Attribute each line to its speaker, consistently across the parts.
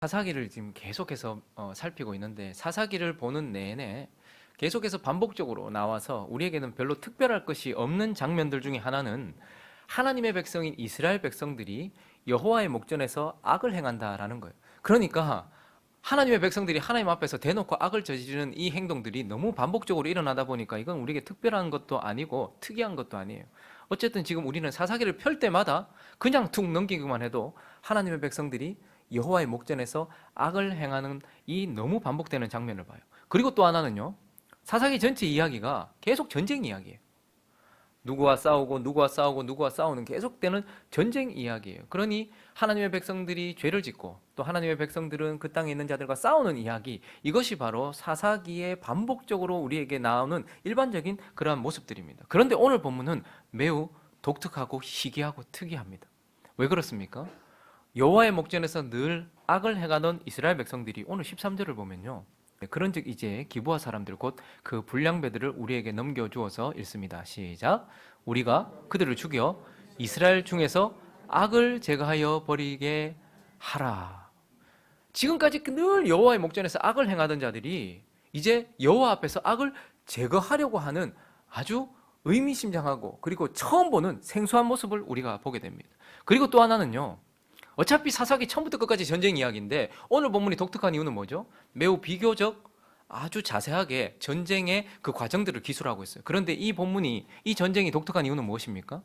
Speaker 1: 사사기를 지금 계속해서 살피고 있는데, 사사기를 보는 내내 계속해서 반복적으로 나와서 우리에게는 별로 특별할 것이 없는 장면들 중에 하나는 하나님의 백성인 이스라엘 백성들이 여호와의 목전에서 악을 행한다라는 거예요. 그러니까 하나님의 백성들이 하나님 앞에서 대놓고 악을 저지르는 이 행동들이 너무 반복적으로 일어나다 보니까 이건 우리에게 특별한 것도 아니고 특이한 것도 아니에요. 어쨌든 지금 우리는 사사기를 펼 때마다 그냥 툭 넘기기만 해도 하나님의 백성들이 여호와의 목전에서 악을 행하는 이 너무 반복되는 장면을 봐요. 그리고 또 하나는요, 사사기 전체 이야기가 계속 전쟁 이야기예요. 누구와 싸우고 누구와 싸우고 누구와 싸우는 계속되는 전쟁 이야기예요. 그러니 하나님의 백성들이 죄를 짓고 또 하나님의 백성들은 그 땅에 있는 자들과 싸우는 이야기, 이것이 바로 사사기에 반복적으로 우리에게 나오는 일반적인 그러한 모습들입니다. 그런데 오늘 본문은 매우 독특하고 희귀하고 특이합니다. 왜 그렇습니까? 여호와의 목전에서 늘 악을 행하던 이스라엘 백성들이 오늘 13절을 보면요, 그런즉 이제 기브아 사람들 곧 그 불량배들을 우리에게 넘겨주어서 읽습니다. 시작. 우리가 그들을 죽여 이스라엘 중에서 악을 제거하여 버리게 하라. 지금까지 늘 여호와의 목전에서 악을 행하던 자들이 이제 여호와 앞에서 악을 제거하려고 하는 아주 의미심장하고 그리고 처음 보는 생소한 모습을 우리가 보게 됩니다. 그리고 또 하나는요, 어차피 사사기 처음부터 끝까지 전쟁 이야기인데 오늘 본문이 독특한 이유는 뭐죠? 매우 비교적 아주 자세하게 전쟁의 그 과정들을 기술하고 있어요. 그런데 이 본문이, 이 전쟁이 독특한 이유는 무엇입니까?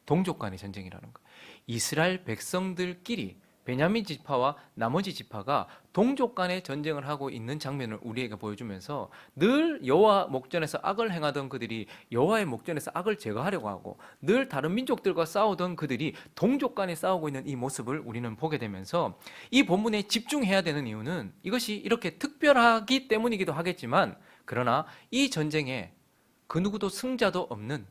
Speaker 1: 동족 간의 전쟁이라는 거예요. 이스라엘 백성들끼리, 베냐민 지파와 나머지 지파가 동족 간의 전쟁을 하고 있는 장면을 우리에게 보여주면서 늘 여호와 목전에서 악을 행하던 그들이 여호와의 목전에서 악을 제거하려고 하고, 늘 다른 민족들과 싸우던 그들이 동족 간에 싸우고 있는 이 모습을 우리는 보게 되면서 이 본문에 집중해야 되는 이유는 이것이 이렇게 특별하기 때문이기도 하겠지만, 그러나 이 전쟁에 그 누구도 승자 없는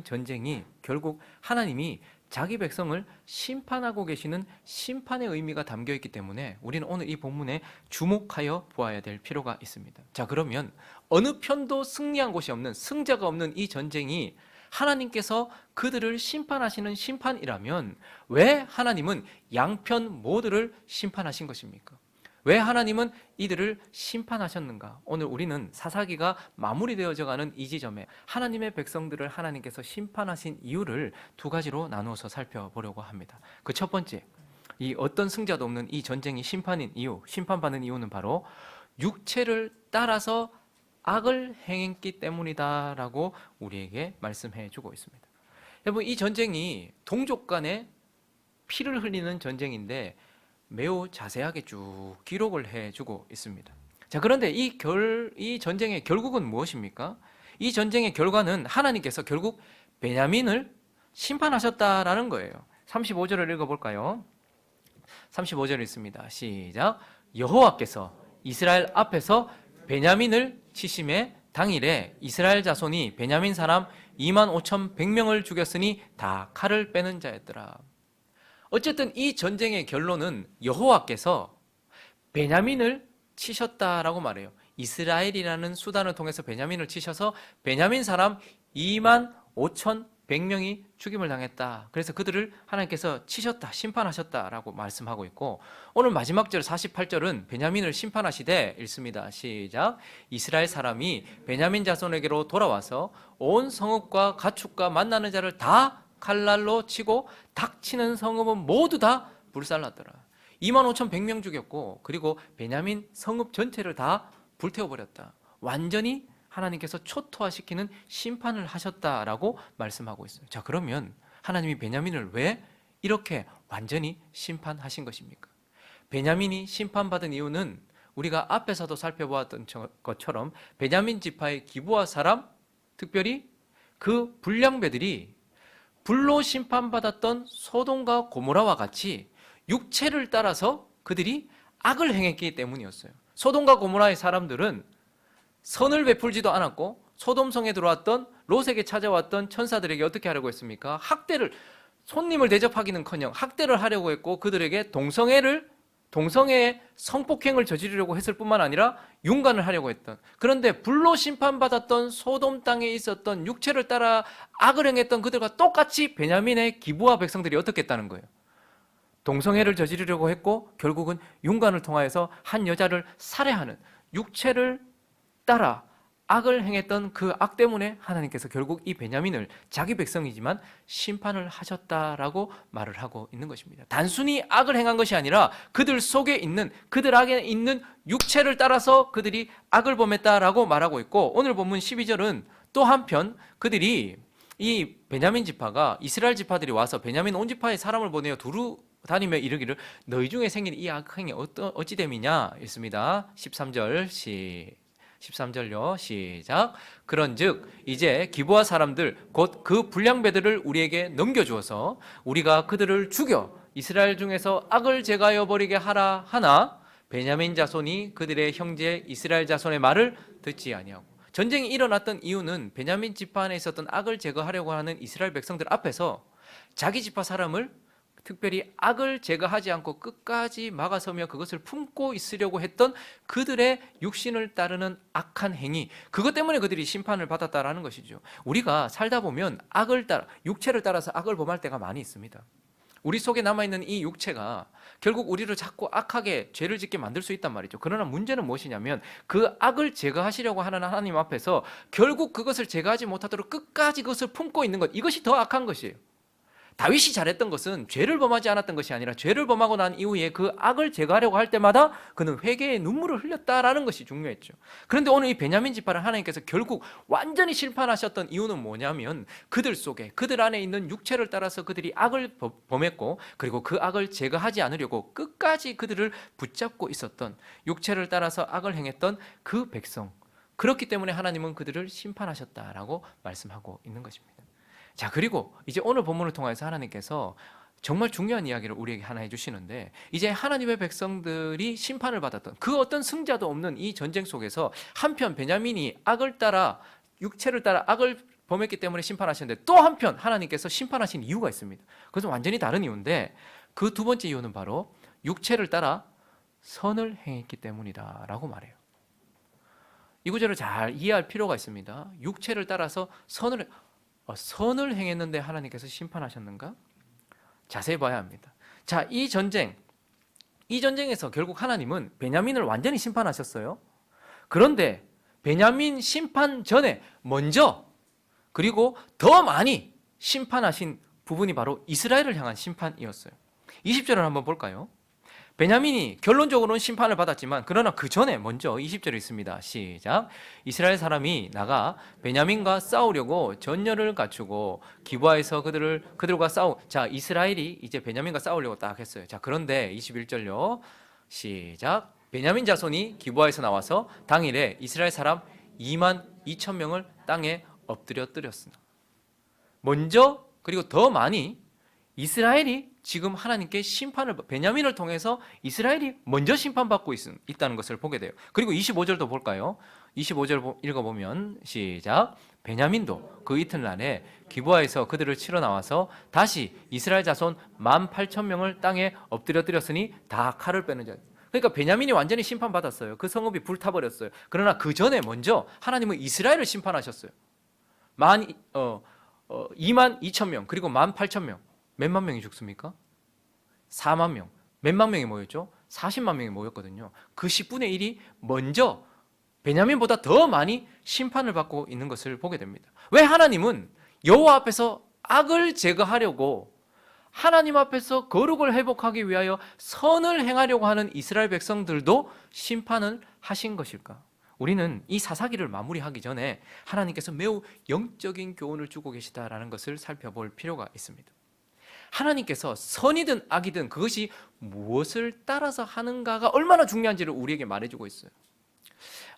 Speaker 1: 전쟁이 결국 하나님이 자기 백성을 심판하고 계시는 심판의 의미가 담겨 있기 때문에 우리는 오늘 이 본문에 주목하여 보아야 될 필요가 있습니다. 자, 그러면 어느 편도 승리한 곳이 없는, 승자가 없는 이 전쟁이 하나님께서 그들을 심판하시는 심판이라면 왜 하나님은 양편 모두를 심판하신 것입니까? 왜 하나님은 이들을 심판하셨는가? 오늘 우리는 사사기가 마무리되어져 가는 이 지점에 하나님의 백성들을 하나님께서 심판하신 이유를 두 가지로 나누어서 살펴보려고 합니다. 그 첫 번째, 이 어떤 승자도 없는 이 전쟁이 심판인 이유, 심판받는 이유는 바로 육체를 따라서 악을 행했기 때문이다라고 우리에게 말씀해 주고 있습니다. 여러분, 이 전쟁이 동족 간의 피를 흘리는 전쟁인데 매우 자세하게 쭉 기록을 해주고 있습니다. 자, 그런데 이 전쟁의 결국은 무엇입니까? 이 전쟁의 결과는 하나님께서 결국 베냐민을 심판하셨다라는 거예요. 35절을 읽어볼까요? 35절 읽습니다. 시작. 여호와께서 이스라엘 앞에서 베냐민을 치심에 당일에 이스라엘 자손이 베냐민 사람 25,100명을 죽였으니 다 칼을 빼는 자였더라. 어쨌든 이 전쟁의 결론은 여호와께서 베냐민을 치셨다라고 말해요. 이스라엘이라는 수단을 통해서 베냐민을 치셔서 베냐민 사람 25,100명이 죽임을 당했다. 그래서 그들을 하나님께서 치셨다, 심판하셨다라고 말씀하고 있고, 오늘 마지막 절 48절은 베냐민을 심판하시되 읽습니다. 시작. 이스라엘 사람이 베냐민 자손에게로 돌아와서 온 성읍과 가축과 만나는 자를 다 칼날로 치고 닥치는 성읍은 모두 다 불살랐더라. 25,100명 죽였고, 그리고 베냐민 성읍 전체를 다 불태워버렸다. 완전히 하나님께서 초토화시키는 심판을 하셨다라고 말씀하고 있어요. 자, 그러면 하나님이 베냐민을 왜 이렇게 완전히 심판하신 것입니까? 베냐민이 심판받은 이유는 우리가 앞에서도 살펴보았던 것처럼 베냐민 지파의 기브아 사람, 특별히 그 불량배들이 불로 심판받았던 소돔과 고모라와 같이 육체를 따라서 그들이 악을 행했기 때문이었어요. 소돔과 고모라의 사람들은 선을 베풀지도 않았고, 소돔성에 들어왔던 롯에게 찾아왔던 천사들에게 어떻게 하려고 했습니까? 손님을 대접하기는커녕 학대를 하려고 했고, 그들에게 동성애의 성폭행을 저지르려고 했을 뿐만 아니라 윤관을 하려고 했던, 그런데 불로 심판받았던 소돔 땅에 있었던 육체를 따라 악을 행했던 그들과 똑같이 베냐민의 기브아 백성들이 어떻게 했다는 거예요? 동성애를 저지르려고 했고 결국은 윤관을 통하여서 한 여자를 살해하는 육체를 따라 악을 행했던 그 악 때문에 하나님께서 결국 이 베냐민을 자기 백성이지만 심판을 하셨다라고 말을 하고 있는 것입니다. 단순히 악을 행한 것이 아니라 그들 속에 있는, 그들 안에 있는 육체를 따라서 그들이 악을 범했다라고 말하고 있고, 오늘 본문 12절은 또 한편 그들이 이 베냐민 지파가, 이스라엘 지파들이 와서 베냐민 온 지파의 사람을 보내어 두루 다니며 이르기를 너희 중에 생긴 이 악행이 어찌 됨이냐 있습니다. 13절요. 시작. 그런즉 이제 기브아 사람들 곧 그 불량배들을 우리에게 넘겨주어서 우리가 그들을 죽여 이스라엘 중에서 악을 제거하여 버리게 하라 하나 베냐민 자손이 그들의 형제 이스라엘 자손의 말을 듣지 아니하고. 전쟁이 일어났던 이유는 베냐민 지파 안에 있었던 악을 제거하려고 하는 이스라엘 백성들 앞에서 자기 지파 사람을 특별히 악을 제거하지 않고 끝까지 막아서며 그것을 품고 있으려고 했던 그들의 육신을 따르는 악한 행위, 그것 때문에 그들이 심판을 받았다라는 것이죠. 우리가 살다 보면 악을 따라, 육체를 따라서 악을 범할 때가 많이 있습니다. 우리 속에 남아있는 이 육체가 결국 우리를 자꾸 악하게 죄를 짓게 만들 수 있단 말이죠. 그러나 문제는 무엇이냐면 그 악을 제거하시려고 하는 하나님 앞에서 결국 그것을 제거하지 못하도록 끝까지 그것을 품고 있는 것, 이것이 더 악한 것이에요. 다윗이 잘했던 것은 죄를 범하지 않았던 것이 아니라 죄를 범하고 난 이후에 그 악을 제거하려고 할 때마다 그는 회개의 눈물을 흘렸다라는 것이 중요했죠. 그런데 오늘 이 베냐민 지파를 하나님께서 결국 완전히 심판하셨던 이유는 뭐냐면 그들 속에, 그들 안에 있는 육체를 따라서 그들이 악을 범했고 그리고 그 악을 제거하지 않으려고 끝까지 그들을 붙잡고 있었던, 육체를 따라서 악을 행했던 그 백성, 그렇기 때문에 하나님은 그들을 심판하셨다라고 말씀하고 있는 것입니다. 자, 그리고 이제 오늘 본문을 통해서 하나님께서 정말 중요한 이야기를 우리에게 하나 해주시는데, 이제 하나님의 백성들이 심판을 받았던 그 어떤 승자도 없는 이 전쟁 속에서 한편 베냐민이 악을 따라, 육체를 따라 악을 범했기 때문에 심판하셨는데 또 한편 하나님께서 심판하신 이유가 있습니다. 그것은 완전히 다른 이유인데 그 두 번째 이유는 바로 육체를 따라 선을 행했기 때문이다 라고 말해요. 이 구절을 잘 이해할 필요가 있습니다. 육체를 따라서 선을 행했는데 하나님께서 심판하셨는가? 자세히 봐야 합니다. 자, 이 전쟁에서 결국 하나님은 베냐민을 완전히 심판하셨어요. 그런데 베냐민 심판 전에 먼저, 그리고 더 많이 심판하신 부분이 바로 이스라엘을 향한 심판이었어요. 20절을 한번 볼까요? 베냐민이 결론적으로는 심판을 받았지만 그러나 그 전에 먼저 20절에 있습니다. 시작. 이스라엘 사람이 나가 베냐민과 싸우려고 전열을 갖추고 기브아에서 그들과 자, 이스라엘이 이제 베냐민과 싸우려고 딱 했어요. 자, 그런데 21절요. 시작. 베냐민 자손이 기브아에서 나와서 당일에 이스라엘 사람 2만 2천 명을 땅에 엎드려 뜨렸으나. 먼저, 그리고 더 많이 이스라엘이 지금 하나님께 심판을, 베냐민을 통해서 이스라엘이 먼저 심판받고 있다는 것을 보게 돼요. 그리고 25절도 볼까요? 25절 읽어보면 시작. 베냐민도 그 이튿날에 기브아에서 그들을 치러 나와서 다시 이스라엘 자손 18,000명을 땅에 엎드려 뜨렸으니 다 칼을 빼는 자. 그러니까 베냐민이 완전히 심판받았어요. 그 성읍이 불타버렸어요. 그러나 그 전에 먼저 하나님은 이스라엘을 심판하셨어요. 2만 2천 명, 그리고 18,000명. 몇만 명이 죽습니까? 4만 명. 몇만 명이 모였죠? 40만 명이 모였거든요. 그 10분의 1이 먼저 베냐민보다 더 많이 심판을 받고 있는 것을 보게 됩니다. 왜 하나님은 여호와 앞에서 악을 제거하려고, 하나님 앞에서 거룩을 회복하기 위하여 선을 행하려고 하는 이스라엘 백성들도 심판을 하신 것일까? 우리는 이 사사기를 마무리하기 전에 하나님께서 매우 영적인 교훈을 주고 계시다라는 것을 살펴볼 필요가 있습니다. 하나님께서 선이든 악이든 그것이 무엇을 따라서 하는가가 얼마나 중요한지를 우리에게 말해주고 있어요.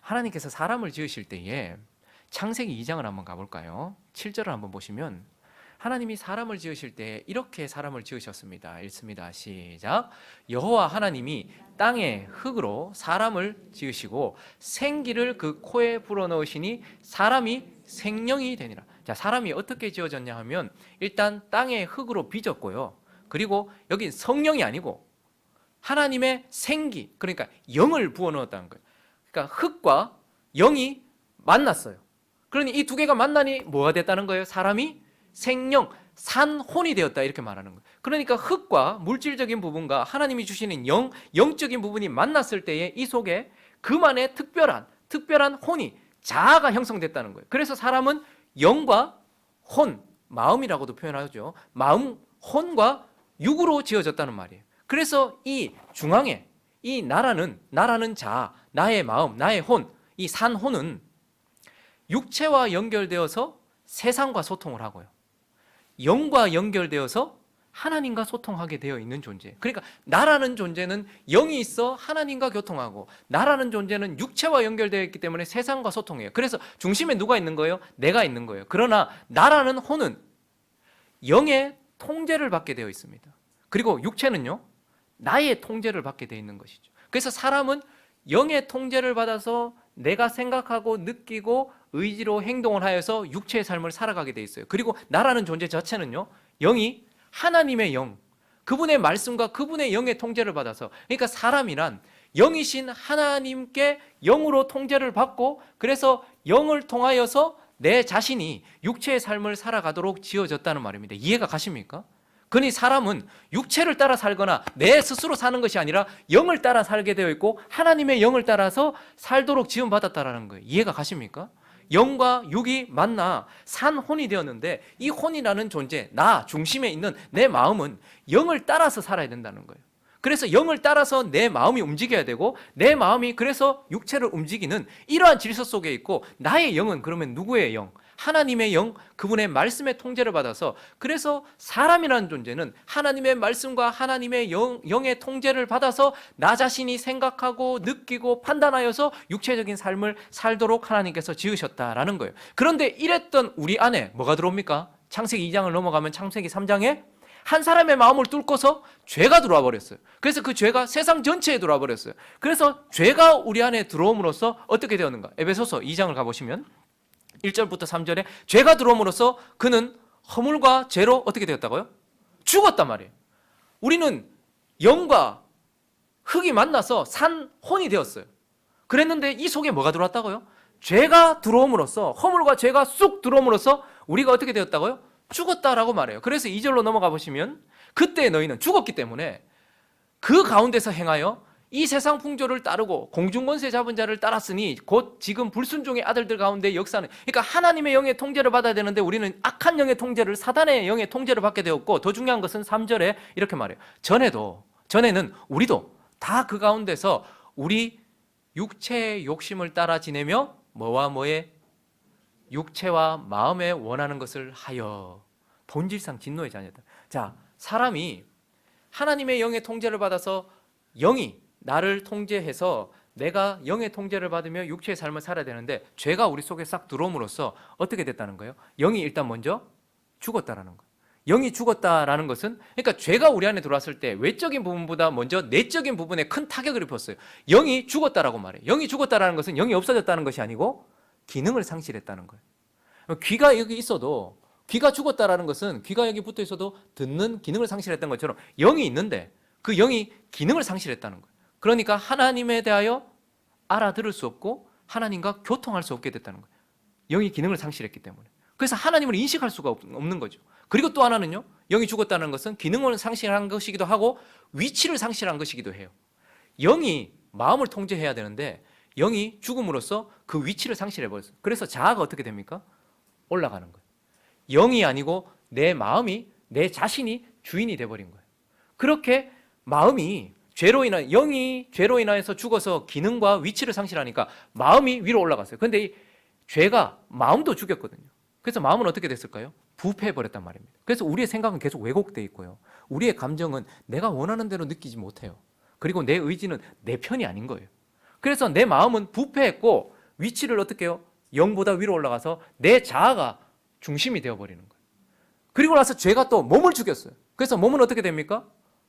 Speaker 1: 하나님께서 사람을 지으실 때에 창세기 2장을 한번 가볼까요? 7절을 한번 보시면 하나님이 사람을 지으실 때 이렇게 사람을 지으셨습니다. 읽습니다. 시작. 여호와 하나님이 땅의 흙으로 사람을 지으시고 생기를 그 코에 불어넣으시니 사람이 생명이 되니라. 자, 사람이 어떻게 지어졌냐 하면 일단 땅의 흙으로 빚었고요. 그리고 여긴 성령이 아니고 하나님의 생기, 그러니까 영을 부어넣었다는 거예요. 그러니까 흙과 영이 만났어요. 그러니 이 두 개가 만나니 뭐가 됐다는 거예요? 사람이 생명, 산혼이 되었다 이렇게 말하는 거예요. 그러니까 흙과 물질적인 부분과 하나님이 주시는 영적인 부분이 만났을 때에 이 속에 그만의 특별한 혼이 자아가 형성됐다는 거예요. 그래서 사람은 영과 혼, 마음이라고도 표현하죠. 마음, 혼과 육으로 지어졌다는 말이에요. 그래서 이 중앙에 이 나라는 자아, 나의 마음, 나의 혼, 이 산혼은 육체와 연결되어서 세상과 소통을 하고요. 영과 연결되어서 하나님과 소통하게 되어 있는 존재. 그러니까 나라는 존재는 영이 있어 하나님과 교통하고, 나라는 존재는 육체와 연결되어 있기 때문에 세상과 소통해요. 그래서 중심에 누가 있는 거예요? 내가 있는 거예요. 그러나 나라는 혼은 영의 통제를 받게 되어 있습니다. 그리고 육체는요, 나의 통제를 받게 되어 있는 것이죠. 그래서 사람은 영의 통제를 받아서 내가 생각하고 느끼고 의지로 행동을 하여서 육체의 삶을 살아가게 돼 있어요. 그리고 나라는 존재 자체는요, 영이 하나님의 영, 그분의 말씀과 그분의 영의 통제를 받아서, 그러니까 사람이란 영이신 하나님께 영으로 통제를 받고, 그래서 영을 통하여서 내 자신이 육체의 삶을 살아가도록 지어졌다는 말입니다. 이해가 가십니까? 그러니 사람은 육체를 따라 살거나 내 스스로 사는 것이 아니라 영을 따라 살게 되어 있고 하나님의 영을 따라서 살도록 지음받았다라는 거예요. 이해가 가십니까? 영과 육이 만나 산혼이 되었는데, 이 혼이라는 존재, 나 중심에 있는 내 마음은 영을 따라서 살아야 된다는 거예요. 그래서 영을 따라서 내 마음이 움직여야 되고, 내 마음이 그래서 육체를 움직이는 이러한 질서 속에 있고, 나의 영은 그러면 누구의 영? 하나님의 영, 그분의 말씀의 통제를 받아서, 그래서 사람이라는 존재는 하나님의 말씀과 하나님의 영의 통제를 받아서 나 자신이 생각하고 느끼고 판단하여서 육체적인 삶을 살도록 하나님께서 지으셨다라는 거예요. 그런데 이랬던 우리 안에 뭐가 들어옵니까? 창세기 2장을 넘어가면 창세기 3장에 한 사람의 마음을 뚫고서 죄가 들어와 버렸어요. 그래서 그 죄가 세상 전체에 들어와 버렸어요. 그래서 죄가 우리 안에 들어옴으로써 어떻게 되었는가? 에베소서 2장을 가보시면 1절부터 3절에 죄가 들어옴으로써 그는 허물과 죄로 어떻게 되었다고요? 죽었단 말이에요. 우리는 영과 흙이 만나서 산혼이 되었어요. 그랬는데 이 속에 뭐가 들어왔다고요? 죄가 들어옴으로써, 허물과 죄가 쑥 들어옴으로써 우리가 어떻게 되었다고요? 죽었다라고 말해요. 그래서 2절로 넘어가 보시면, 그때 너희는 죽었기 때문에 그 가운데서 행하여 이 세상 풍조를 따르고 공중권세 잡은 자를 따랐으니 곧 지금 불순종의 아들들 가운데 역사는, 그러니까 하나님의 영의 통제를 받아야 되는데 우리는 악한 영의 통제를, 사단의 영의 통제를 받게 되었고, 더 중요한 것은 3절에 이렇게 말해요. 전에는 우리도 다 그 가운데서 우리 육체의 욕심을 따라 지내며 뭐와 뭐의 육체와 마음에 원하는 것을 하여, 본질상 진노의 자녀다. 자, 사람이 하나님의 영의 통제를 받아서 영이 나를 통제해서 내가 영의 통제를 받으며 육체의 삶을 살아야 되는데, 죄가 우리 속에 싹 들어옴으로써 어떻게 됐다는 거예요? 영이 일단 먼저 죽었다라는 거예요. 영이 죽었다라는 것은, 그러니까 죄가 우리 안에 들어왔을 때 외적인 부분보다 먼저 내적인 부분에 큰 타격을 입혔어요. 영이 죽었다라고 말해요. 영이 죽었다라는 것은 영이 없어졌다는 것이 아니고 기능을 상실했다는 거예요. 귀가 여기 있어도, 귀가 죽었다라는 것은 귀가 여기 붙어 있어도 듣는 기능을 상실했던 것처럼 영이 있는데 그 영이 기능을 상실했다는 거예요. 그러니까 하나님에 대하여 알아들을 수 없고 하나님과 교통할 수 없게 됐다는 거예요. 영이 기능을 상실했기 때문에. 그래서 하나님을 인식할 수가 없는 거죠. 그리고 또 하나는요, 영이 죽었다는 것은 기능을 상실한 것이기도 하고 위치를 상실한 것이기도 해요. 영이 마음을 통제해야 되는데 영이 죽음으로써 그 위치를 상실해버렸어요. 그래서 자아가 어떻게 됩니까? 올라가는 거예요. 영이 아니고 내 마음이, 내 자신이 주인이 돼버린 거예요. 그렇게 마음이 영이 죄로 인하여서 죽어서 기능과 위치를 상실하니까 마음이 위로 올라갔어요. 그런데 이 죄가 마음도 죽였거든요. 그래서 마음은 어떻게 됐을까요? 부패해버렸단 말입니다. 그래서 우리의 생각은 계속 왜곡되어 있고요. 우리의 감정은 내가 원하는 대로 느끼지 못해요. 그리고 내 의지는 내 편이 아닌 거예요. 그래서 내 마음은 부패했고 위치를 어떻게 해요? 영보다 위로 올라가서 내 자아가 중심이 되어버리는 거예요. 그리고 나서 죄가 또 몸을 죽였어요. 그래서 몸은 어떻게 됩니까?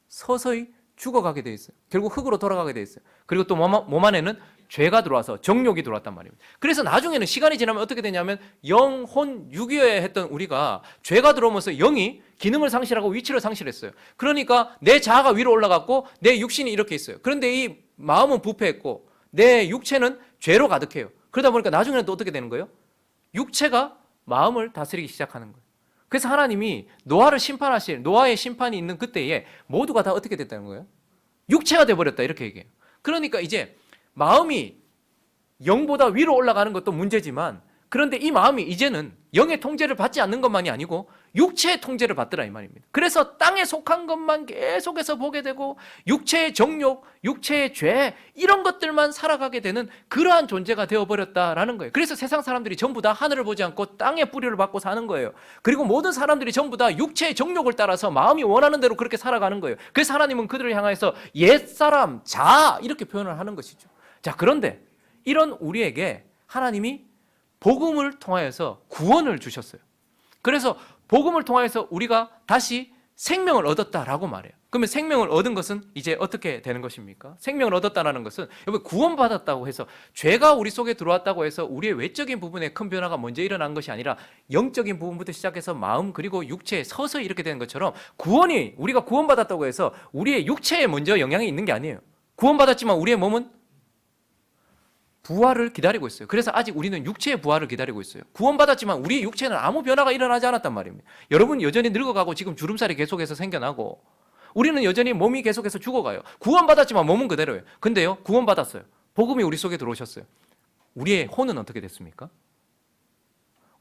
Speaker 1: 서서히 죽어가게 돼 있어요. 결국 흙으로 돌아가게 돼 있어요. 그리고 또 몸 안에는 죄가 들어와서 정욕이 들어왔단 말입니다. 그래서 나중에는 시간이 지나면 어떻게 되냐면 영, 혼, 육이어야 했던 우리가 죄가 들어오면서 영이 기능을 상실하고 위치를 상실했어요. 그러니까 내 자아가 위로 올라갔고 내 육신이 이렇게 있어요. 그런데 이 마음은 부패했고 내 육체는 죄로 가득해요. 그러다 보니까 나중에는 또 어떻게 되는 거예요? 육체가 마음을 다스리기 시작하는 거예요. 그래서 하나님이 노아를 심판하실, 노아의 심판이 있는 그때에 모두가 다 어떻게 됐다는 거예요? 육체가 돼버렸다, 이렇게 얘기해요. 그러니까 이제 마음이 영보다 위로 올라가는 것도 문제지만, 그런데 이 마음이 이제는 영의 통제를 받지 않는 것만이 아니고 육체의 통제를 받더라, 이 말입니다. 그래서 땅에 속한 것만 계속해서 보게 되고 육체의 정욕, 육체의 죄, 이런 것들만 살아가게 되는 그러한 존재가 되어버렸다라는 거예요. 그래서 세상 사람들이 전부 다 하늘을 보지 않고 땅의 뿌리를 받고 사는 거예요. 그리고 모든 사람들이 전부 다 육체의 정욕을 따라서 마음이 원하는 대로 그렇게 살아가는 거예요. 그래서 하나님은 그들을 향해서 옛사람, 자, 이렇게 표현을 하는 것이죠. 자, 그런데 이런 우리에게 하나님이 복음을 통하여서 구원을 주셨어요. 그래서 복음을 통하여서 우리가 다시 생명을 얻었다라고 말해요. 그러면 생명을 얻은 것은 이제 어떻게 되는 것입니까? 생명을 얻었다라는 것은 여기 구원받았다고 해서, 죄가 우리 속에 들어왔다고 해서 우리의 외적인 부분에 큰 변화가 먼저 일어난 것이 아니라 영적인 부분부터 시작해서 마음 그리고 육체에 서서히 이렇게 되는 것처럼, 구원이, 우리가 구원받았다고 해서 우리의 육체에 먼저 영향이 있는 게 아니에요. 구원받았지만 우리의 몸은 부활을 기다리고 있어요. 그래서 아직 우리는 육체의 부활을 기다리고 있어요. 구원받았지만 우리의 육체는 아무 변화가 일어나지 않았단 말입니다. 여러분 여전히 늙어가고 지금 주름살이 계속해서 생겨나고, 우리는 여전히 몸이 계속해서 죽어가요. 구원받았지만 몸은 그대로예요. 근데요, 구원받았어요. 복음이 우리 속에 들어오셨어요. 우리의 혼은 어떻게 됐습니까?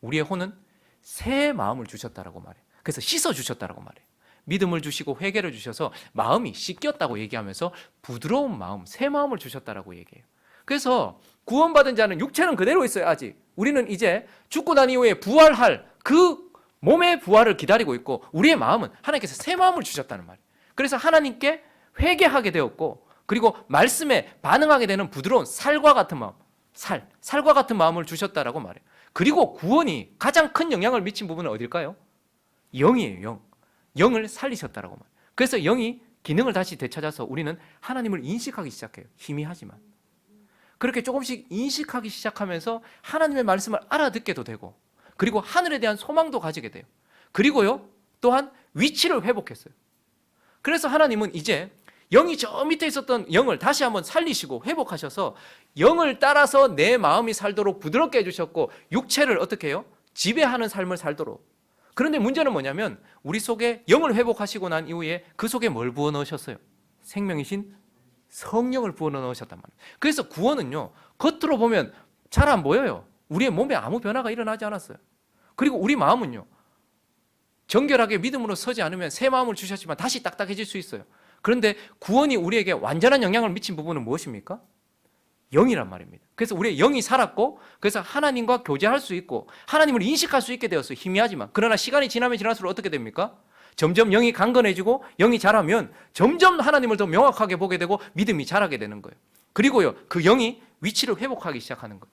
Speaker 1: 우리의 혼은 새 마음을 주셨다라고 말해요. 그래서 씻어주셨다라고 말해요. 믿음을 주시고 회개를 주셔서 마음이 씻겼다고 얘기하면서 부드러운 마음, 새 마음을 주셨다라고 얘기해요. 그래서 구원받은 자는 육체는 그대로 있어요. 아직 우리는 이제 죽고 난 이후에 부활할 그 몸의 부활을 기다리고 있고, 우리의 마음은 하나님께서 새 마음을 주셨다는 말이에요. 그래서 하나님께 회개하게 되었고, 그리고 말씀에 반응하게 되는 부드러운 살과 같은 마음, 살과 같은 마음을 주셨다라고 말해요. 그리고 구원이 가장 큰 영향을 미친 부분은 어딜까요? 영이에요. 영을 살리셨다라고 말해요. 그래서 영이 기능을 다시 되찾아서 우리는 하나님을 인식하기 시작해요. 희미하지만 그렇게 조금씩 인식하기 시작하면서 하나님의 말씀을 알아듣게도 되고, 그리고 하늘에 대한 소망도 가지게 돼요. 그리고요, 또한 위치를 회복했어요. 그래서 하나님은 이제 영이 저 밑에 있었던 영을 다시 한번 살리시고 회복하셔서 영을 따라서 내 마음이 살도록 부드럽게 해주셨고, 육체를 어떻게 해요? 지배하는 삶을 살도록. 그런데 문제는 뭐냐면, 우리 속에 영을 회복하시고 난 이후에 그 속에 뭘 부어 넣으셨어요? 생명이신 성령을 부어 넣으셨단 말이에요. 그래서 구원은요, 겉으로 보면 잘 안 보여요. 우리의 몸에 아무 변화가 일어나지 않았어요. 그리고 우리 마음은요, 정결하게 믿음으로 서지 않으면 새 마음을 주셨지만 다시 딱딱해질 수 있어요. 그런데 구원이 우리에게 완전한 영향을 미친 부분은 무엇입니까? 영이란 말입니다. 그래서 우리의 영이 살았고, 그래서 하나님과 교제할 수 있고 하나님을 인식할 수 있게 되었어요. 희미하지만. 그러나 시간이 지나면 지날수록 어떻게 됩니까? 점점 영이 강건해지고 영이 자라면 점점 하나님을 더 명확하게 보게 되고 믿음이 자라게 되는 거예요. 그리고요, 그 영이 위치를 회복하기 시작하는 거예요.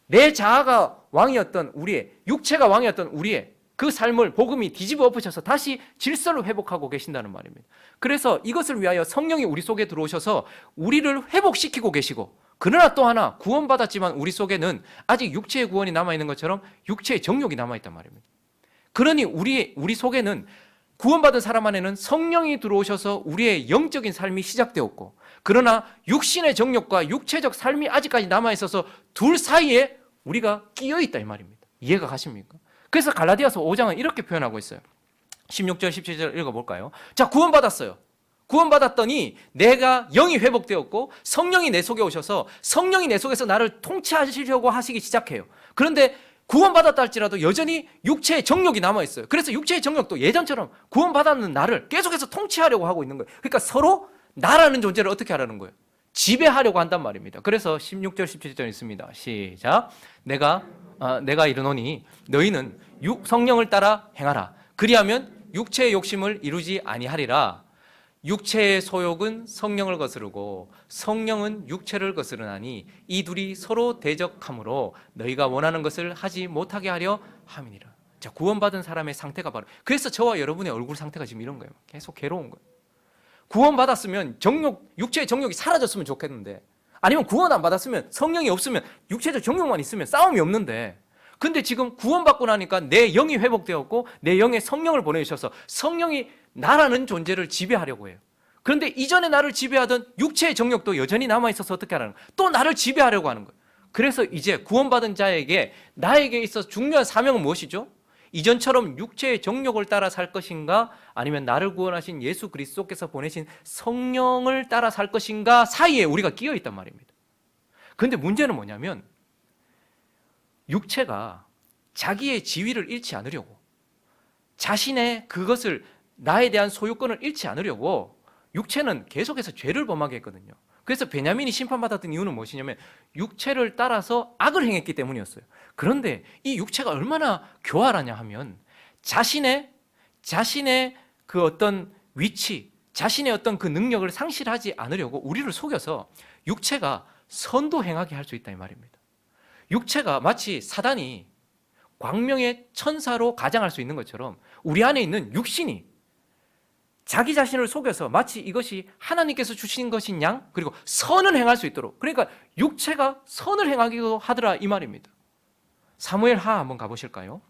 Speaker 1: 내 자아가 왕이었던 우리의, 육체가 왕이었던 우리의 그 삶을 복음이 뒤집어 엎으셔서 다시 질서를 회복하고 계신다는 말입니다. 그래서 이것을 위하여 성령이 우리 속에 들어오셔서 우리를 회복시키고 계시고, 그러나 또 하나, 구원받았지만 우리 속에는 아직 육체의 구원이 남아있는 것처럼 육체의 정욕이 남아있단 말입니다. 그러니 우리 속에는, 구원받은 사람 안에는 성령이 들어오셔서 우리의 영적인 삶이 시작되었고, 그러나 육신의 정욕과 육체적 삶이 아직까지 남아있어서 둘 사이에 우리가 끼어있다 이 말입니다. 이해가 가십니까? 그래서 갈라디아서 5장은 이렇게 표현하고 있어요. 16절 17절 읽어볼까요? 자, 구원받았어요. 구원받았더니 내가 영이 회복되었고 성령이 내 속에 오셔서 성령이 내 속에서 나를 통치하시려고 하시기 시작해요. 그런데 구원받았다 할지라도 여전히 육체의 정욕이 남아있어요. 그래서 육체의 정욕도 예전처럼 구원받았는 나를 계속해서 통치하려고 하고 있는 거예요. 그러니까 서로 나라는 존재를 어떻게 하라는 거예요? 지배하려고 한단 말입니다. 그래서 16절 17절 있습니다. 시작. 내가 이르노니 너희는 성령을 따라 행하라. 그리하면 육체의 욕심을 이루지 아니하리라. 육체의 소욕은 성령을 거스르고 성령은 육체를 거스르나니 이 둘이 서로 대적하므로 너희가 원하는 것을 하지 못하게 하려 함이니라. 자, 구원받은 사람의 상태가 바로, 그래서 저와 여러분의 얼굴 상태가 지금 이런 거예요. 계속 괴로운 거예요. 구원받았으면 육체의 정욕이 사라졌으면 좋겠는데, 아니면 구원 안 받았으면 성령이 없으면 육체적 정욕만 있으면 싸움이 없는데, 근데 지금 구원받고 나니까 내 영이 회복되었고 내 영에 성령을 보내주셔서 성령이 나라는 존재를 지배하려고 해요. 그런데 이전에 나를 지배하던 육체의 정욕도 여전히 남아있어서 어떻게 하라는 거예요? 또 나를 지배하려고 하는 거예요. 그래서 이제 구원받은 자에게, 나에게 있어서 중요한 사명은 무엇이죠? 이전처럼 육체의 정욕을 따라 살 것인가, 아니면 나를 구원하신 예수 그리스도께서 보내신 성령을 따라 살 것인가 사이에 우리가 끼어 있단 말입니다. 그런데 문제는 뭐냐면 육체가 자기의 지위를 잃지 않으려고, 자신의 그것을, 나에 대한 소유권을 잃지 않으려고 육체는 계속해서 죄를 범하게 했거든요. 그래서 베냐민이 심판받았던 이유는 무엇이냐면 육체를 따라서 악을 행했기 때문이었어요. 그런데 이 육체가 얼마나 교활하냐 하면 자신의 그 어떤 위치, 자신의 어떤 그 능력을 상실하지 않으려고 우리를 속여서 육체가 선도 행하게 할 수 있다 이 말입니다. 육체가 마치 사단이 광명의 천사로 가장할 수 있는 것처럼 우리 안에 있는 육신이 자기 자신을 속여서 마치 이것이 하나님께서 주신 것인 양, 그리고 선을 행할 수 있도록, 그러니까 육체가 선을 행하기도 하더라 이 말입니다. 사무엘 하 한번 가보실까요?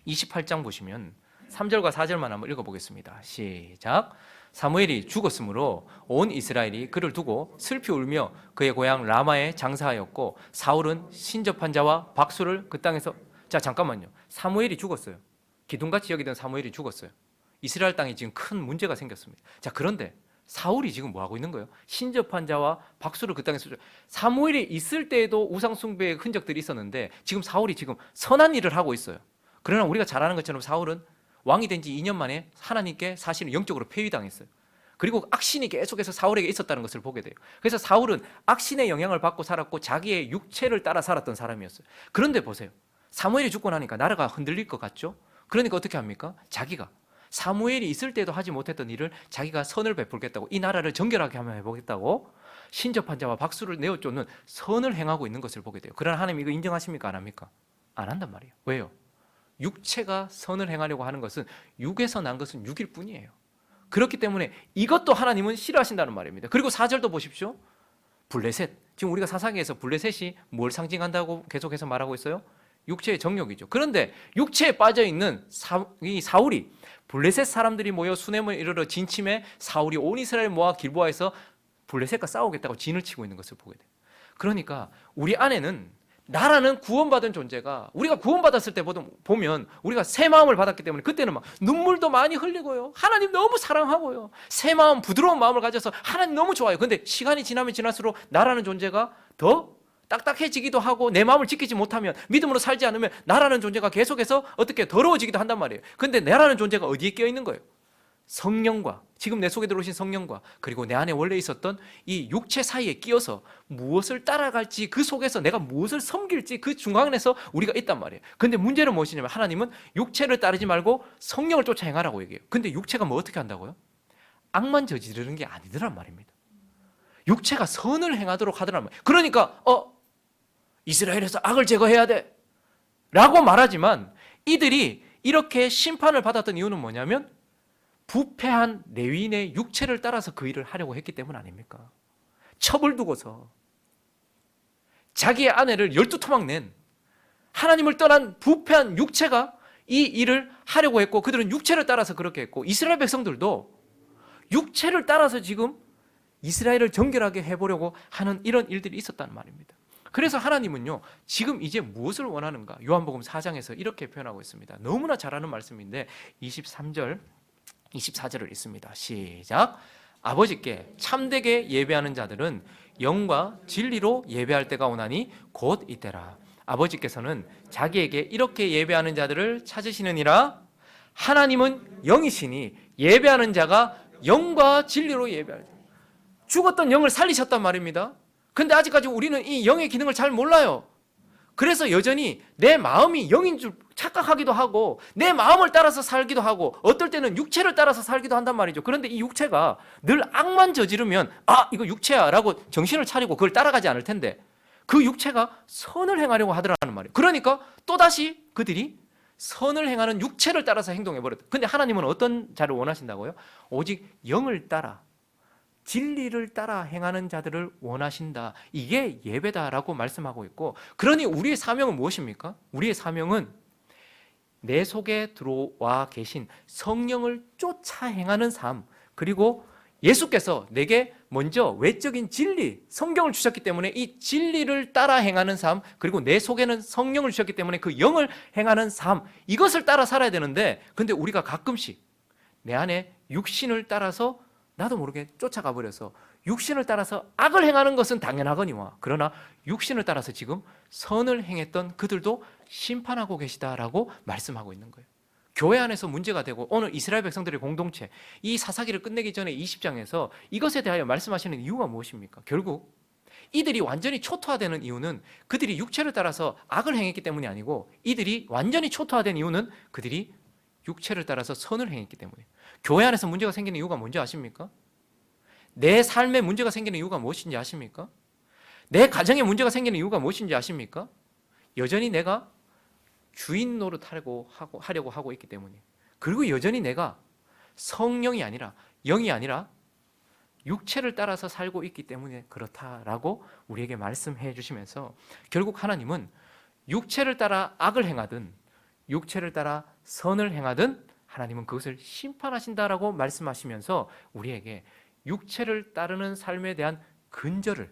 Speaker 1: 28장 보시면 3절과 4절만 한번 읽어보겠습니다. 시작. 사무엘이 죽었으므로 온 이스라엘이 그를 두고 슬피 울며 그의 고향 라마에 장사하였고 사울은 신접한 자와 박수를 그 땅에서. 자, 잠깐만요. 사무엘이 죽었어요. 기둥같이 여기던 사무엘이 죽었어요. 이스라엘 땅에 지금 큰 문제가 생겼습니다. 자, 그런데 사울이 지금 뭐 하고 있는 거예요? 신접한 자와 박수를 그 땅에서. 사무엘이 있을 때에도 우상 숭배의 흔적들이 있었는데 지금 사울이 지금 선한 일을 하고 있어요. 그러나 우리가 잘 아는 것처럼 사울은 왕이 된 지 2년 만에 하나님께 사실은 영적으로 폐위당했어요. 그리고 악신이 계속해서 사울에게 있었다는 것을 보게 돼요. 그래서 사울은 악신의 영향을 받고 살았고 자기의 육체를 따라 살았던 사람이었어요. 그런데 보세요. 사무엘이 죽고 나니까 나라가 흔들릴 것 같죠? 그러니까 어떻게 합니까? 자기가 사무엘이 있을 때도 하지 못했던 일을 자기가 선을 베풀겠다고, 이 나라를 정결하게 한번 해보겠다고 신접한 자와 박수를 내어쫓는 선을 행하고 있는 것을 보게 돼요. 그러나 하나님 이거 인정하십니까? 안 합니까? 안 한단 말이에요. 왜요? 육체가 선을 행하려고 하는 것은, 육에서 난 것은 육일 뿐이에요. 그렇기 때문에 이것도 하나님은 싫어하신다는 말입니다. 그리고 4절도 보십시오. 블레셋, 지금 우리가 사사기에서 블레셋이 뭘 상징한다고 계속해서 말하고 있어요? 육체의 정욕이죠. 그런데 육체에 빠져있는 이 사울이, 블레셋 사람들이 모여 수넴을 이르러 진침해 사울이 온 이스라엘 모아 길보아에서 블레셋과 싸우겠다고 진을 치고 있는 것을 보게 돼요. 그러니까 우리 안에는 나라는 구원받은 존재가, 우리가 구원받았을 때 보면 우리가 새 마음을 받았기 때문에 그때는 막 눈물도 많이 흘리고요, 하나님 너무 사랑하고요, 새 마음, 부드러운 마음을 가져서 하나님 너무 좋아요. 근데 시간이 지나면 지날수록 나라는 존재가 더 딱딱해지기도 하고, 내 마음을 지키지 못하면, 믿음으로 살지 않으면 나라는 존재가 계속해서 어떻게 더러워지기도 한단 말이에요. 근데 나라는 존재가 어디에 끼어 있는 거예요? 성령과, 지금 내 속에 들어오신 성령과, 그리고 내 안에 원래 있었던 이 육체 사이에 끼어서 무엇을 따라갈지, 그 속에서 내가 무엇을 섬길지 그 중간에서 우리가 있단 말이에요. 근데 문제는 무엇이냐면 하나님은 육체를 따르지 말고 성령을 쫓아 행하라고 얘기해요. 근데 육체가 뭐 어떻게 한다고요? 악만 저지르는 게 아니더란 말입니다. 육체가 선을 행하도록 하더란 말이에요. 그러니까 이스라엘에서 악을 제거해야 돼 라고 말하지만, 이들이 이렇게 심판을 받았던 이유는 뭐냐면 부패한 레위인의 육체를 따라서 그 일을 하려고 했기 때문 아닙니까? 첩을 두고서 자기의 아내를 12토막 낸 하나님을 떠난 부패한 육체가 이 일을 하려고 했고, 그들은 육체를 따라서 그렇게 했고, 이스라엘 백성들도 육체를 따라서 지금 이스라엘을 정결하게 해보려고 하는 이런 일들이 있었다는 말입니다. 그래서 하나님은요, 지금 이제 무엇을 원하는가? 요한복음 4장에서 이렇게 표현하고 있습니다. 너무나 잘 아는 말씀인데 23절, 24절을 읽습니다. 시작. 아버지께 참되게 예배하는 자들은 영과 진리로 예배할 때가 오나니 곧 이때라. 아버지께서는 자기에게 이렇게 예배하는 자들을 찾으시느니라. 하나님은 영이시니 예배하는 자가 영과 진리로 예배할 때. 죽었던 영을 살리셨단 말입니다. 근데 아직까지 우리는 이 영의 기능을 잘 몰라요. 그래서 여전히 내 마음이 영인 줄 착각하기도 하고, 내 마음을 따라서 살기도 하고, 어떨 때는 육체를 따라서 살기도 한단 말이죠. 그런데 이 육체가 늘 악만 저지르면 이거 육체야 라고 정신을 차리고 그걸 따라가지 않을 텐데, 그 육체가 선을 행하려고 하더라는 말이에요. 그러니까 또다시 그들이 선을 행하는 육체를 따라서 행동해버렸다. 근데 하나님은 어떤 자를 원하신다고요? 오직 영을 따라, 진리를 따라 행하는 자들을 원하신다. 이게 예배다라고 말씀하고 있고, 그러니 우리의 사명은 무엇입니까? 우리의 사명은 내 속에 들어와 계신 성령을 쫓아 행하는 삶, 그리고 예수께서 내게 먼저 외적인 진리, 성경을 주셨기 때문에 이 진리를 따라 행하는 삶, 그리고 내 속에는 성령을 주셨기 때문에 그 영을 행하는 삶, 이것을 따라 살아야 되는데, 근데 우리가 가끔씩 내 안에 육신을 따라서 나도 모르게 쫓아가 버려서 육신을 따라서 악을 행하는 것은 당연하거니와, 그러나 육신을 따라서 지금 선을 행했던 그들도 심판하고 계시다라고 말씀하고 있는 거예요. 교회 안에서 문제가 되고 오늘 이스라엘 백성들의 공동체, 이 사사기를 끝내기 전에 20장에서 이것에 대하여 말씀하시는 이유가 무엇입니까? 결국 이들이 완전히 초토화되는 이유는 그들이 육체를 따라서 악을 행했기 때문이 아니고, 이들이 완전히 초토화된 이유는 그들이 육체를 따라서 선을 행했기 때문에. 교회 안에서 문제가 생기는 이유가 뭔지 아십니까? 내 삶에 문제가 생기는 이유가 무엇인지 아십니까? 내 가정에 문제가 생기는 이유가 무엇인지 아십니까? 여전히 내가 주인 노릇하려고 하고 있기 때문에, 그리고 여전히 내가 성령이 아니라 영이 아니라 육체를 따라서 살고 있기 때문에 그렇다라고 우리에게 말씀해 주시면서, 결국 하나님은 육체를 따라 악을 행하든 육체를 따라 선을 행하든 하나님은 그것을 심판하신다라고 말씀하시면서 우리에게 육체를 따르는 삶에 대한 근절을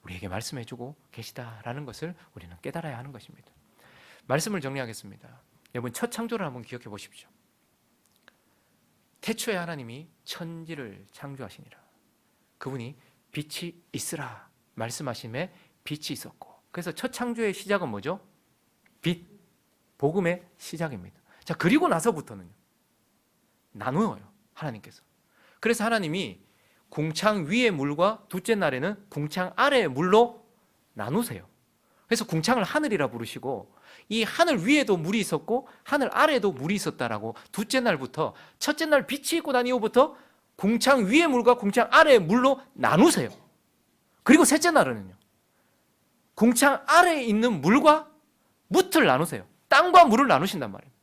Speaker 1: 우리에게 말씀해 주고 계시다라는 것을 우리는 깨달아야 하는 것입니다. 말씀을 정리하겠습니다. 여러분, 첫 창조를 한번 기억해 보십시오. 태초에 하나님이 천지를 창조하시니라. 그분이 빛이 있으라 말씀하심에 빛이 있었고, 그래서 첫 창조의 시작은 뭐죠? 빛, 복음의 시작입니다. 자, 그리고 나서부터는 나누어요, 하나님께서. 그래서 하나님이 궁창 위의 물과 둘째 날에는 궁창 아래의 물로 나누세요. 그래서 궁창을 하늘이라 부르시고, 이 하늘 위에도 물이 있었고 하늘 아래에도 물이 있었다라고 둘째 날부터, 첫째 날 빛이 있고 난 이후부터 궁창 위의 물과 궁창 아래의 물로 나누세요. 그리고 셋째 날은요, 궁창 아래에 있는 물과 뭇을 나누세요. 땅과 물을 나누신단 말이에요.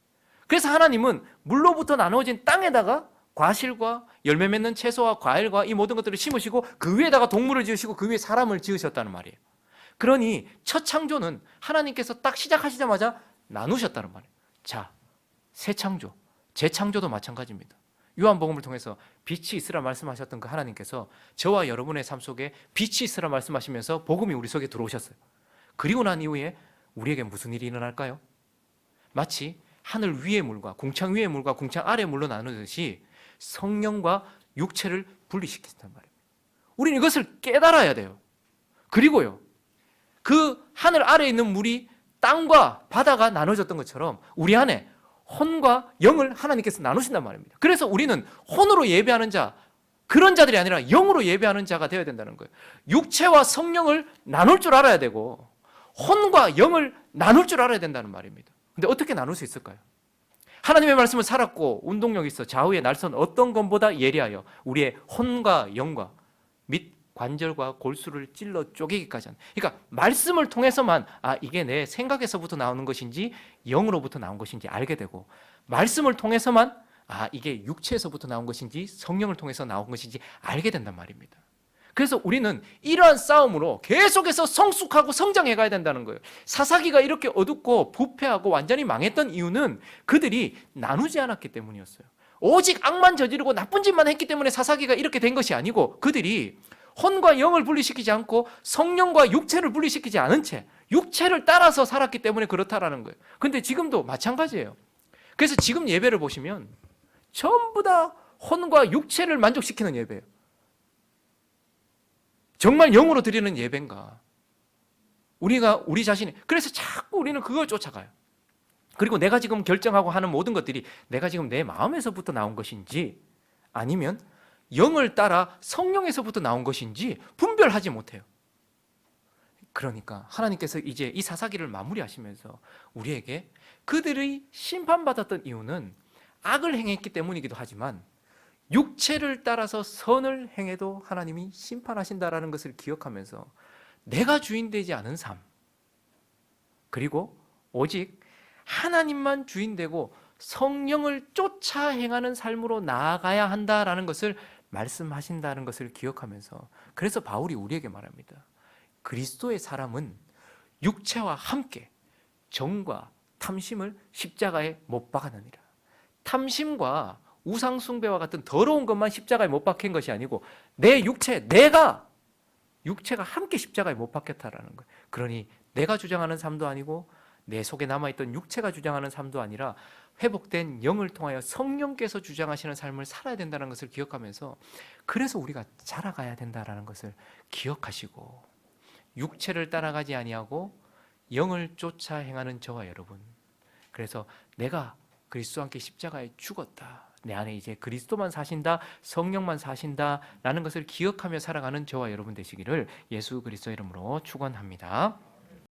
Speaker 1: 그래서 하나님은 물로부터 나누어진 땅에다가 과실과 열매 맺는 채소와 과일과 이 모든 것들을 심으시고 그 위에다가 동물을 지으시고 그 위에 사람을 지으셨다는 말이에요. 그러니 첫 창조는 하나님께서 딱 시작하시자마자 나누셨다는 말이에요. 자, 새 창조, 재창조도 마찬가지입니다. 요한복음을 통해서 빛이 있으라 말씀하셨던 그 하나님께서 저와 여러분의 삶 속에 빛이 있으라 말씀하시면서 복음이 우리 속에 들어오셨어요. 그리고 난 이후에 우리에게 무슨 일이 일어날까요? 마치 하늘 위의 물과 궁창 위의 물과 궁창 아래의 물로 나누듯이 성령과 육체를 분리시킨단 말이에요. 우리는 이것을 깨달아야 돼요. 그리고요, 그 하늘 아래에 있는 물이 땅과 바다가 나눠졌던 것처럼 우리 안에 혼과 영을 하나님께서 나누신단 말입니다. 그래서 우리는 혼으로 예배하는 자, 그런 자들이 아니라 영으로 예배하는 자가 되어야 된다는 거예요. 육체와 성령을 나눌 줄 알아야 되고 혼과 영을 나눌 줄 알아야 된다는 말입니다. 근데 어떻게 나눌 수 있을까요? 하나님의 말씀을 살았고 운동력 있어 좌우의 날선 어떤 것보다 예리하여 우리의 혼과 영과 및 관절과 골수를 찔러 쪼개기까지 하는, 그러니까 말씀을 통해서만 이게 내 생각에서부터 나오는 것인지 영으로부터 나온 것인지 알게 되고, 말씀을 통해서만 이게 육체에서부터 나온 것인지 성령을 통해서 나온 것인지 알게 된단 말입니다. 그래서 우리는 이러한 싸움으로 계속해서 성숙하고 성장해 가야 된다는 거예요. 사사기가 이렇게 어둡고 부패하고 완전히 망했던 이유는 그들이 나누지 않았기 때문이었어요. 오직 악만 저지르고 나쁜 짓만 했기 때문에 사사기가 이렇게 된 것이 아니고, 그들이 혼과 영을 분리시키지 않고 성령과 육체를 분리시키지 않은 채 육체를 따라서 살았기 때문에 그렇다라는 거예요. 근데 지금도 마찬가지예요. 그래서 지금 예배를 보시면 전부 다 혼과 육체를 만족시키는 예배예요. 정말 영으로 드리는 예배인가? 우리 자신이, 그래서 자꾸 우리는 그걸 쫓아가요. 그리고 내가 지금 결정하고 하는 모든 것들이 내가 지금 내 마음에서부터 나온 것인지 아니면 영을 따라 성령에서부터 나온 것인지 분별하지 못해요. 그러니까 하나님께서 이제 이 사사기를 마무리하시면서 우리에게 그들이 심판받았던 이유는 악을 행했기 때문이기도 하지만 육체를 따라서 선을 행해도 하나님이 심판하신다라는 것을 기억하면서 내가 주인 되지 않은 삶, 그리고 오직 하나님만 주인 되고 성령을 쫓아 행하는 삶으로 나아가야 한다라는 것을 말씀하신다는 것을 기억하면서, 그래서 바울이 우리에게 말합니다. 그리스도의 사람은 육체와 함께 정과 탐심을 십자가에 못 박아느니라. 탐심과 우상 숭배와 같은 더러운 것만 십자가에 못 박힌 것이 아니고 내 육체, 내가 육체가 함께 십자가에 못 박혔다라는 거예요. 그러니 내가 주장하는 삶도 아니고 내 속에 남아있던 육체가 주장하는 삶도 아니라 회복된 영을 통하여 성령께서 주장하시는 삶을 살아야 된다는 것을 기억하면서, 그래서 우리가 자라가야 된다는 것을 기억하시고 육체를 따라가지 아니하고 영을 쫓아 행하는 저와 여러분, 그래서 내가 그리스도와 함께 십자가에 죽었다, 내 안에 이제 그리스도만 사신다, 성령만 사신다라는 것을 기억하며 살아가는 저와 여러분 되시기를 예수 그리스도 이름으로 축원합니다.